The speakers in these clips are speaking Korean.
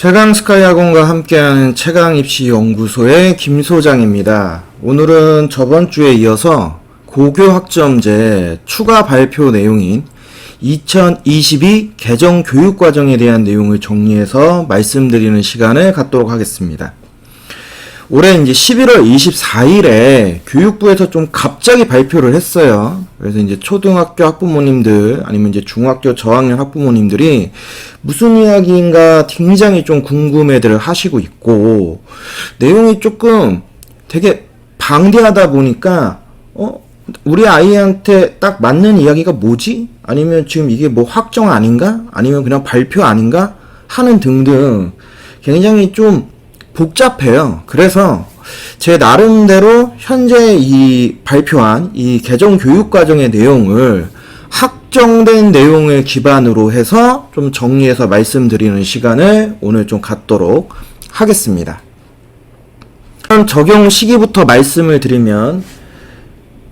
최강스카이 학원과 함께하는 최강입시연구소의 김소장입니다. 오늘은 저번주에 이어서 고교학점제 추가 발표 내용인 2022 개정교육과정에 대한 내용을 정리해서 말씀드리는 시간을 갖도록 하겠습니다. 올해 이제 11월 24일에 교육부에서 좀 갑자기 발표를 했어요. 그래서 이제 초등학교 학부모님들 아니면 이제 중학교 저학년 학부모님들이 무슨 이야기인가 굉장히 좀 궁금해들 하시고 있고, 내용이 조금 되게 방대하다 보니까 우리 아이한테 딱 맞는 이야기가 뭐지? 아니면 지금 이게 뭐 확정 아닌가? 아니면 그냥 발표 아닌가? 하는 등등 굉장히 좀 복잡해요. 그래서 제 나름대로 현재 이 발표한 이 개정 교육과정의 내용을 확정된 내용을 기반으로 해서 좀 정리해서 말씀드리는 시간을 오늘 좀 갖도록 하겠습니다. 적용 시기부터 말씀을 드리면,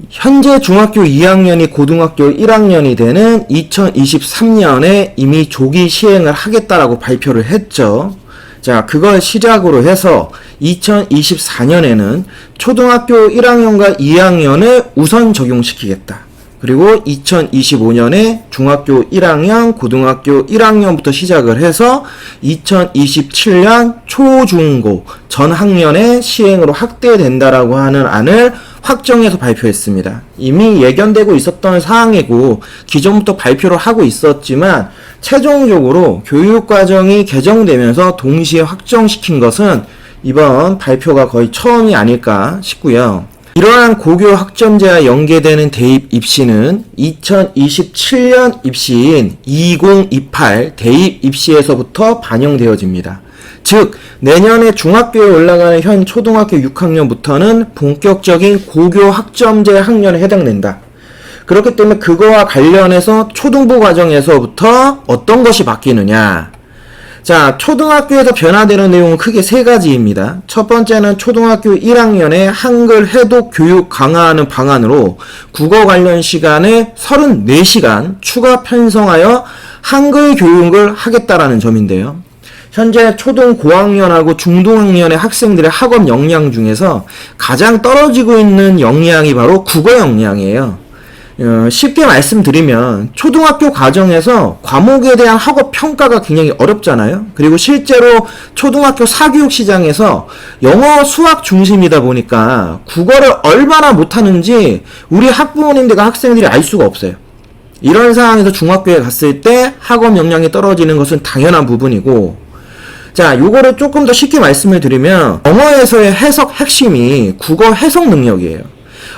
현재 중학교 2학년이 고등학교 1학년이 되는 2023년에 이미 조기 시행을 하겠다라고 발표를 했죠. 자, 그걸 시작으로 해서 2024년에는 초등학교 1학년과 2학년을 우선 적용시키겠다. 그리고 2025년에 중학교 1학년, 고등학교 1학년부터 시작을 해서 2027년 초중고 전 학년의 시행으로 확대된다라고 하는 안을 확정해서 발표했습니다. 이미 예견되고 있었던 사항이고 기존부터 발표를 하고 있었지만 최종적으로 교육과정이 개정되면서 동시에 확정시킨 것은 이번 발표가 거의 처음이 아닐까 싶고요. 이러한 고교 학점제와 연계되는 대입 입시는 2027년 입시인 2028 대입 입시에서부터 반영되어집니다. 즉, 내년에 중학교에 올라가는 현 초등학교 6학년부터는 본격적인 고교 학점제 학년에 해당된다. 그렇기 때문에 그거와 관련해서 초등부 과정에서부터 어떤 것이 바뀌느냐. 자, 초등학교에서 변화되는 내용은 크게 세 가지입니다. 첫 번째는 초등학교 1학년에 한글 해독 교육 강화하는 방안으로 국어 관련 시간을 34시간 추가 편성하여 한글 교육을 하겠다라는 점인데요. 현재 초등 고학년하고 중등학년의 학생들의 학업 역량 중에서 가장 떨어지고 있는 역량이 바로 국어 역량이에요. 쉽게 말씀드리면 초등학교 과정에서 과목에 대한 학업 평가가 굉장히 어렵잖아요. 그리고 실제로 초등학교 사교육 시장에서 영어 수학 중심이다 보니까 국어를 얼마나 못하는지 우리 학부모님들과 학생들이 알 수가 없어요. 이런 상황에서 중학교에 갔을 때 학업 역량이 떨어지는 것은 당연한 부분이고, 자, 요거를 조금 더 쉽게 말씀을 드리면 영어에서의 해석 핵심이 국어 해석 능력이에요.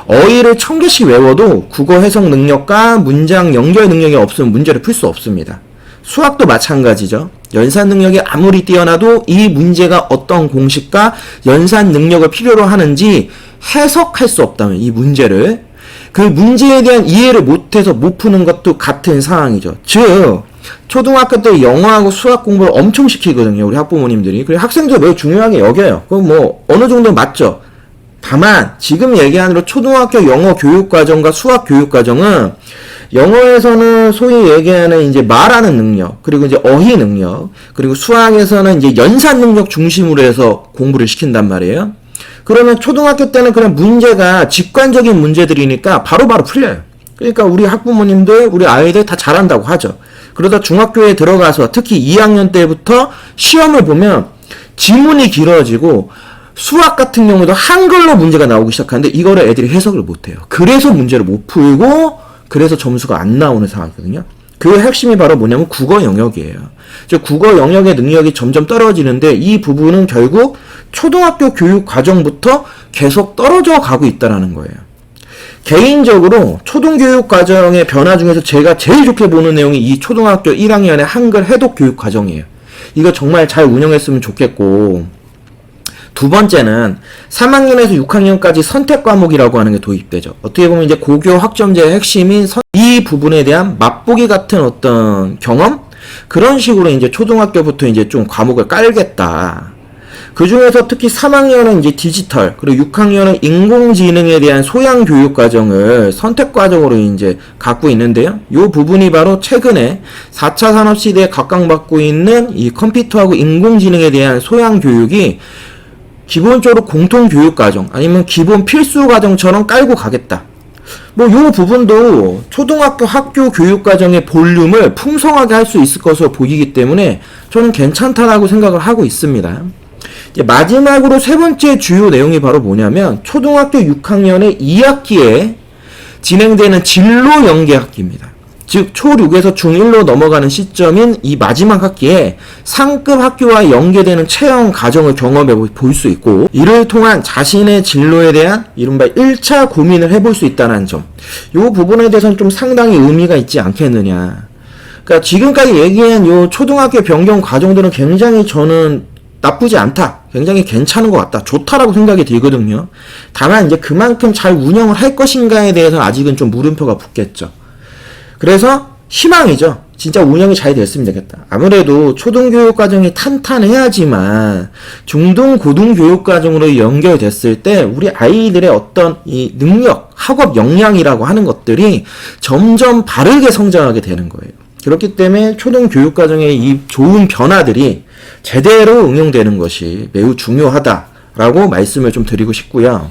어휘를 1000개씩 외워도 국어 해석 능력과 문장 연결 능력이 없으면 문제를 풀 수 없습니다. 수학도 마찬가지죠. 연산 능력이 아무리 뛰어나도 이 문제가 어떤 공식과 연산 능력을 필요로 하는지 해석할 수 없다면 이 문제를, 그 문제에 대한 이해를 못해서 못 푸는 것도 같은 상황이죠. 즉, 초등학교 때 영어하고 수학 공부를 엄청 시키거든요, 우리 학부모님들이. 그리고 학생들 매우 중요하게 여겨요. 그럼 뭐 어느 정도 맞죠. 다만 지금 얘기하는 대로 초등학교 영어 교육과정과 수학 교육과정은 영어에서는 소위 얘기하는 이제 말하는 능력, 그리고 이제 어휘 능력, 그리고 수학에서는 이제 연산 능력 중심으로 해서 공부를 시킨단 말이에요. 그러면 초등학교 때는 그냥 문제가 직관적인 문제들이니까 바로바로 풀려요. 그러니까 우리 학부모님들, 우리 아이들 다 잘한다고 하죠. 그러다 중학교에 들어가서 특히 2학년 때부터 시험을 보면 지문이 길어지고 수학 같은 경우도 한글로 문제가 나오기 시작하는데 이거를 애들이 해석을 못해요. 그래서 문제를 못 풀고 그래서 점수가 안 나오는 상황이거든요. 그 핵심이 바로 뭐냐면 국어 영역이에요. 즉 국어 영역의 능력이 점점 떨어지는데 이 부분은 결국 초등학교 교육 과정부터 계속 떨어져 가고 있다는 거예요. 개인적으로 초등교육 과정의 변화 중에서 제가 제일 좋게 보는 내용이 이 초등학교 1학년의 한글 해독 교육 과정이에요. 이거 정말 잘 운영했으면 좋겠고, 두 번째는 3학년에서 6학년까지 선택 과목이라고 하는 게 도입되죠. 어떻게 보면 이제 고교 학점제의 핵심인 이 부분에 대한 맛보기 같은 어떤 경험? 그런 식으로 이제 초등학교부터 이제 좀 과목을 깔겠다. 그 중에서 특히 3학년은 이제 디지털, 그리고 6학년은 인공지능에 대한 소양 교육 과정을 선택 과정으로 이제 갖고 있는데요. 이 부분이 바로 최근에 4차 산업 시대에 각광받고 있는 이 컴퓨터하고 인공지능에 대한 소양 교육이 기본적으로 공통 교육 과정 아니면 기본 필수 과정처럼 깔고 가겠다. 뭐 요 부분도 초등학교 학교 교육 과정의 볼륨을 풍성하게 할 수 있을 것으로 보이기 때문에 저는 괜찮다라고 생각을 하고 있습니다. 이제 마지막으로 세 번째 주요 내용이 바로 뭐냐면 초등학교 6학년의 2학기에 진행되는 진로 연계 학기입니다. 즉 초6에서 중1로 넘어가는 시점인 이 마지막 학기에 상급 학교와 연계되는 체험 과정을 경험해 볼 수 있고 이를 통한 자신의 진로에 대한 이른바 1차 고민을 해볼 수 있다는 점, 이 부분에 대해서는 좀 상당히 의미가 있지 않겠느냐. 그러니까 지금까지 얘기한 요 초등학교 변경 과정들은 굉장히 저는 나쁘지 않다, 굉장히 괜찮은 것 같다, 좋다라고 생각이 들거든요. 다만 이제 그만큼 잘 운영을 할 것인가에 대해서는 아직은 좀 물음표가 붙겠죠. 그래서 희망이죠. 진짜 운영이 잘 됐으면 되겠다. 아무래도 초등교육 과정이 탄탄해야지만 중등 고등교육 과정으로 연결됐을 때 우리 아이들의 어떤 이 능력, 학업 역량이라고 하는 것들이 점점 바르게 성장하게 되는 거예요. 그렇기 때문에 초등교육 과정의 이 좋은 변화들이 제대로 응용되는 것이 매우 중요하다라고 말씀을 좀 드리고 싶고요.